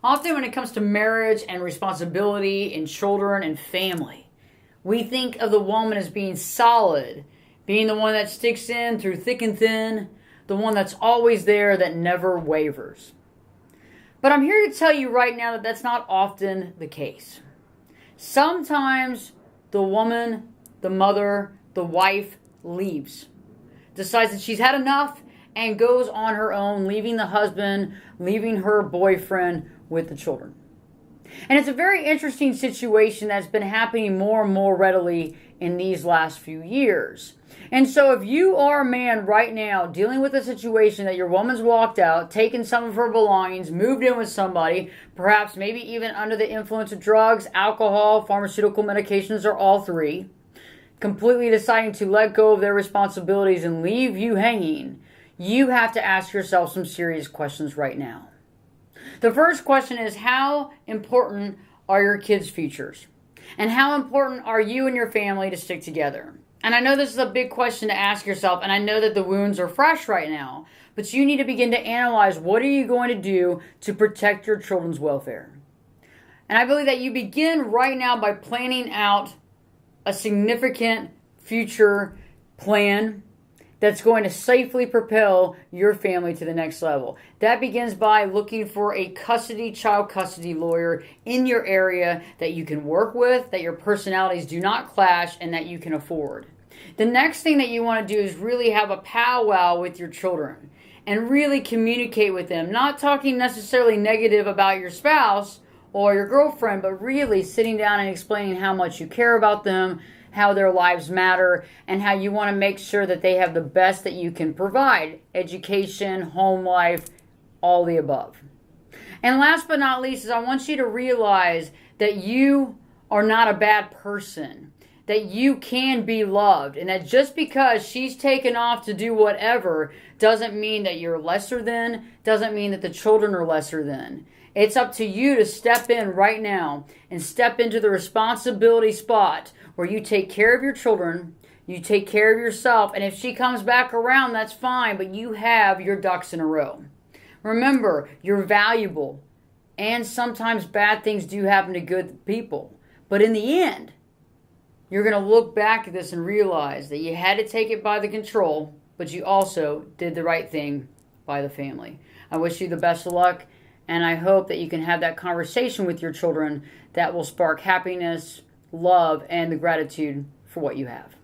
Often when it comes to marriage and responsibility and children and family, we think of the woman as being solid, being the one that sticks in through thick and thin, the one that's always there, that never wavers. But I'm here to tell you right now that that's not often the case. Sometimes the woman, the mother, the wife leaves, decides that she's had enough, and goes on her own, leaving the husband, leaving her boyfriend with the children. And it's a very interesting situation that's been happening more and more readily in these last few years. And so if you are a man right now dealing with a situation that your woman's walked out, taken some of her belongings, moved in with somebody, perhaps maybe even under the influence of drugs, alcohol, pharmaceutical medications, or all three, completely deciding to let go of their responsibilities and leave you hanging, you have to ask yourself some serious questions right now. The first question is, how important are your kids' futures? And how important are you and your family to stick together? And I know this is a big question to ask yourself, and I know that the wounds are fresh right now, but you need to begin to analyze, what are you going to do to protect your children's welfare? And I believe that you begin right now by planning out a significant future plan that's going to safely propel your family to the next level. That begins by looking for a child custody lawyer in your area that you can work with, that your personalities do not clash, and that you can afford. The next thing that you want to do is really have a powwow with your children and really communicate with them. Not talking necessarily negative about your spouse or your girlfriend, but really sitting down and explaining how much you care about them, how their lives matter, and how you want to make sure that they have the best that you can provide. Education, home life, all the above. And last but not least is, I want you to realize that you are not a bad person, that you can be loved, and that just because she's taken off to do whatever doesn't mean that you're lesser than, doesn't mean that the children are lesser than. It's up to you to step in right now and step into the responsibility spot where you take care of your children, you take care of yourself, and if she comes back around, that's fine, but you have your ducks in a row. Remember, you're valuable, and sometimes bad things do happen to good people. But in the end, you're going to look back at this and realize that you had to take it by the control, but you also did the right thing by the family. I wish you the best of luck. And I hope that you can have that conversation with your children that will spark happiness, love, and the gratitude for what you have.